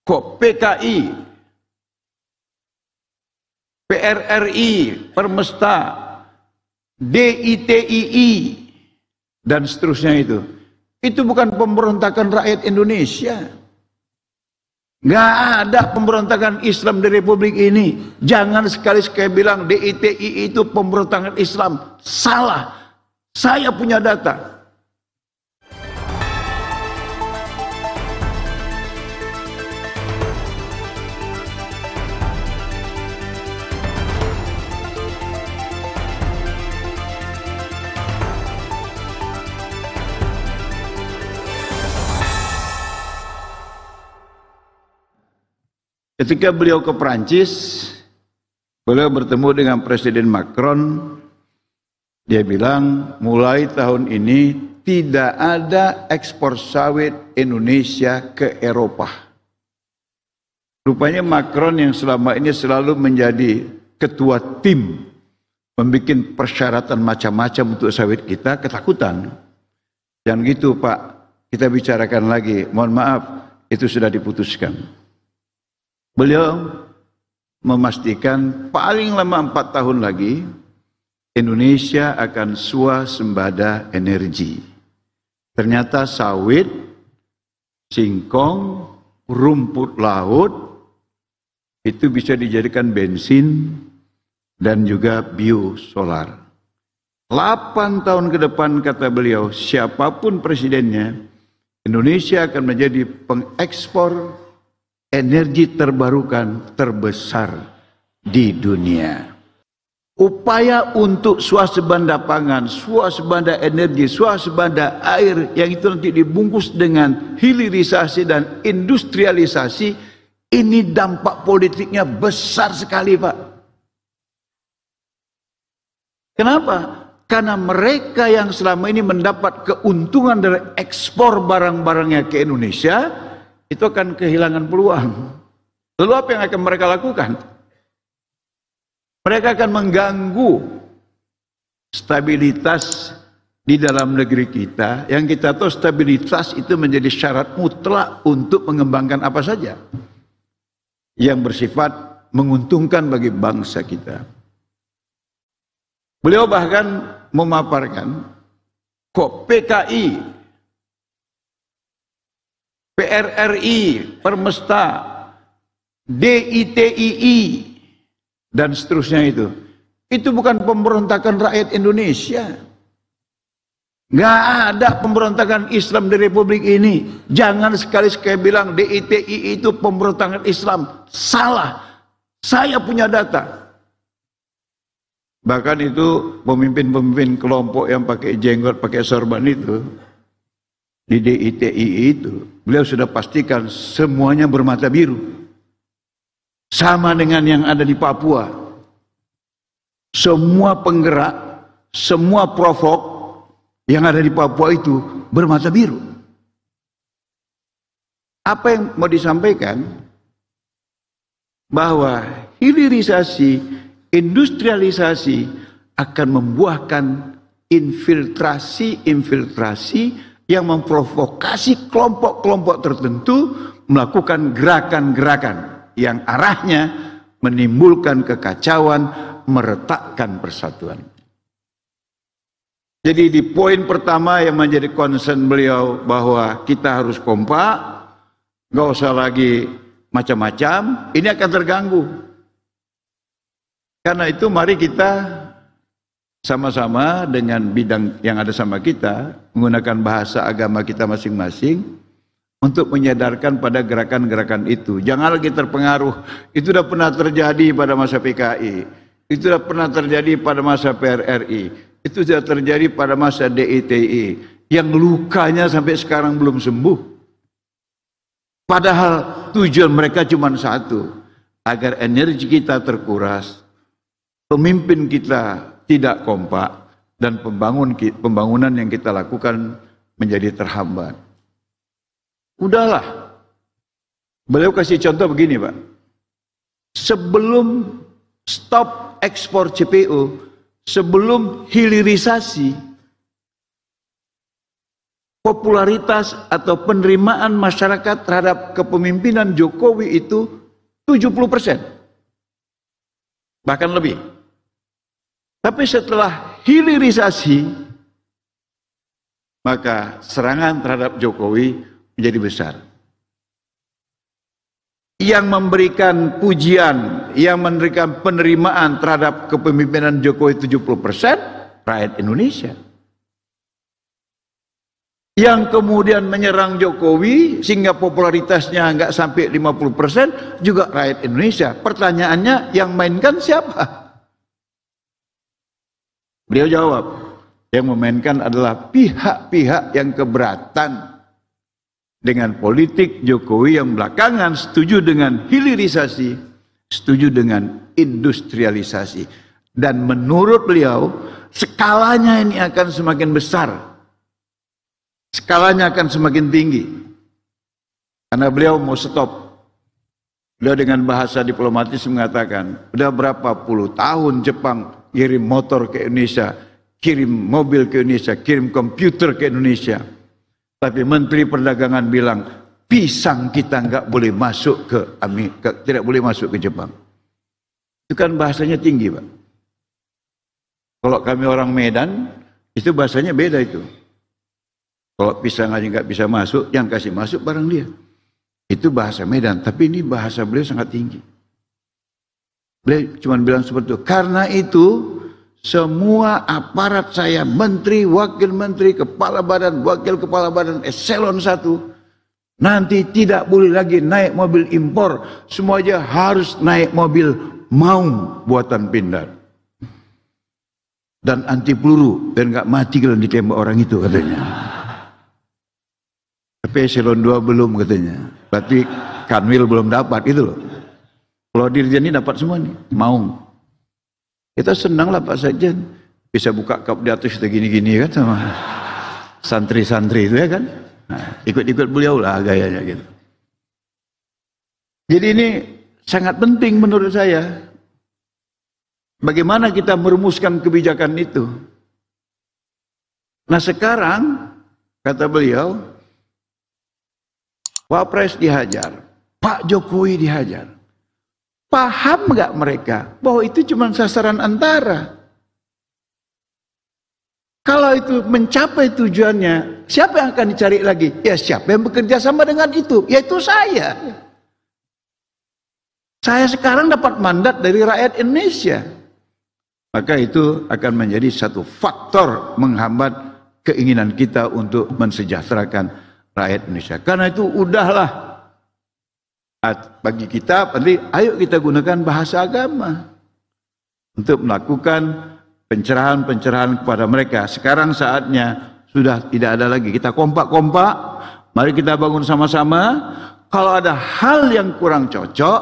Kok PKI, PRRI, Permesta, DITII, dan seterusnya itu bukan pemberontakan rakyat Indonesia. Nggak ada pemberontakan Islam di Republik ini. Jangan sekali-sekali bilang DITII itu pemberontakan Islam. Salah. Saya punya data. Ketika beliau ke Perancis, beliau bertemu dengan Presiden Macron. Dia bilang, mulai tahun ini tidak ada ekspor sawit Indonesia ke Eropa. Rupanya Macron yang selama ini selalu menjadi ketua tim, membuat persyaratan macam-macam untuk sawit kita, ketakutan. Jangan gitu Pak, kita bicarakan lagi. Mohon maaf, itu sudah diputuskan. Beliau memastikan paling lama 4 tahun lagi Indonesia akan swasembada energi. Ternyata sawit, singkong, rumput laut itu bisa dijadikan bensin dan juga biosolar. 8 tahun ke depan kata beliau, siapapun presidennya, Indonesia akan menjadi pengekspor energi terbarukan terbesar di dunia. Upaya untuk swasembada pangan, swasembada energi, swasembada air yang itu nanti dibungkus dengan hilirisasi dan industrialisasi, ini dampak politiknya besar sekali Pak. Kenapa? Karena mereka yang selama ini mendapat keuntungan dari ekspor barang-barangnya ke Indonesia, itu akan kehilangan peluang. Lalu apa yang akan mereka lakukan? Mereka akan mengganggu stabilitas di dalam negeri kita. Yang kita tahu stabilitas itu menjadi syarat mutlak untuk mengembangkan apa saja yang bersifat menguntungkan bagi bangsa kita. Beliau bahkan memaparkan, kok PKI, PRRI, Permesta, DITII, dan seterusnya itu bukan pemberontakan rakyat Indonesia. Nggak ada pemberontakan Islam di Republik ini. Jangan sekali-sekali bilang DITII itu pemberontakan Islam. Salah. Saya punya data. Bahkan itu pemimpin-pemimpin kelompok yang pakai jenggot, pakai sorban itu, di DITII itu, beliau sudah pastikan semuanya bermata biru. Sama dengan yang ada di Papua. Semua penggerak, semua provok yang ada di Papua itu bermata biru. Apa yang mau disampaikan? Bahwa hilirisasi, industrialisasi akan membuahkan infiltrasi yang memprovokasi kelompok-kelompok tertentu melakukan gerakan-gerakan yang arahnya menimbulkan kekacauan, meretakkan persatuan. Jadi di poin pertama yang menjadi concern beliau bahwa kita harus kompak, nggak usah lagi macam-macam, ini akan terganggu. Karena itu mari kita sama-sama dengan bidang yang ada sama kita, menggunakan bahasa agama kita masing-masing untuk menyadarkan pada gerakan-gerakan itu. Jangan lagi terpengaruh, itu sudah pernah terjadi pada masa PKI, itu sudah pernah terjadi pada masa PRRI, itu sudah terjadi pada masa DITII, yang lukanya sampai sekarang belum sembuh. Padahal tujuan mereka cuma satu, agar energi kita terkuras, pemimpin kita tidak kompak, dan pembangunan yang kita lakukan menjadi terhambat. Udahlah. Beliau kasih contoh begini Pak. Sebelum stop ekspor CPO, sebelum hilirisasi, popularitas atau penerimaan masyarakat terhadap kepemimpinan Jokowi itu 70%. Bahkan lebih. Tapi setelah hilirisasi, maka serangan terhadap Jokowi menjadi besar. Yang memberikan pujian, yang memberikan penerimaan terhadap kepemimpinan Jokowi 70%, rakyat Indonesia. Yang kemudian menyerang Jokowi sehingga popularitasnya nggak sampai 50% juga rakyat Indonesia. Pertanyaannya, yang mainkan siapa? Beliau jawab, yang memainkan adalah pihak-pihak yang keberatan dengan politik Jokowi yang belakangan setuju dengan hilirisasi, setuju dengan industrialisasi. Dan menurut beliau, skalanya ini akan semakin besar. Skalanya akan semakin tinggi. Karena beliau mau stop. Beliau dengan bahasa diplomatis mengatakan, udah berapa puluh tahun Jepang kirim motor ke Indonesia, kirim mobil ke Indonesia, kirim komputer ke Indonesia. Tapi Menteri Perdagangan bilang, pisang kita nggak boleh masuk ke Amerika, tidak boleh masuk ke Jepang. Itu kan bahasanya tinggi, Pak. Kalau kami orang Medan, itu bahasanya beda itu. Kalau pisang aja nggak bisa masuk, yang kasih masuk barang dia. Itu bahasa Medan, tapi ini bahasa beliau sangat tinggi. Beliau cuma bilang seperti itu. Karena itu, semua aparat saya, menteri, wakil menteri, kepala badan, wakil kepala badan, eselon 1, nanti tidak boleh lagi naik mobil impor. Semua aja harus naik mobil Maung buatan Pindad. Dan anti peluru, dan nggak mati kalau ditembak orang itu katanya. Tapi eselon 2 belum katanya. Berarti Kanwil belum dapat itu loh. Kalau Dirjen ini dapat semua nih, Maung. Kita senang lah Pak Sekjen. Bisa buka kap di atas kita gini-gini kan sama santri-santri itu ya kan. Nah, ikut-ikut beliau lah gayanya gitu. Jadi ini sangat penting menurut saya. Bagaimana kita merumuskan kebijakan itu. Nah sekarang, kata beliau, Wapres dihajar, Pak Jokowi dihajar. Paham nggak mereka bahwa itu cuma sasaran antara? Kalau itu mencapai tujuannya, siapa yang akan dicari lagi? Ya siapa yang bekerja sama dengan itu? Yaitu saya. Saya sekarang dapat mandat dari rakyat Indonesia. Maka itu akan menjadi satu faktor menghambat keinginan kita untuk mensejahterakan rakyat Indonesia. Karena itu udahlah. Bagi kita, ayo kita gunakan bahasa agama untuk melakukan pencerahan-pencerahan kepada mereka. Sekarang saatnya sudah tidak ada lagi. Kita kompak-kompak, mari kita bangun sama-sama. Kalau ada hal yang kurang cocok,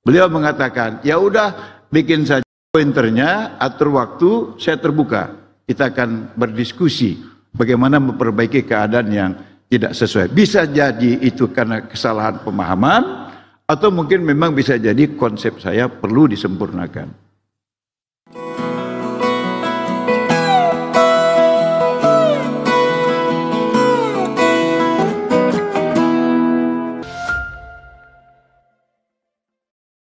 beliau mengatakan, ya udah bikin saja pointernya, atur waktu, saya terbuka. Kita akan berdiskusi bagaimana memperbaiki keadaan yang tidak sesuai. Bisa jadi itu karena kesalahan pemahaman, atau mungkin memang bisa jadi konsep saya perlu disempurnakan.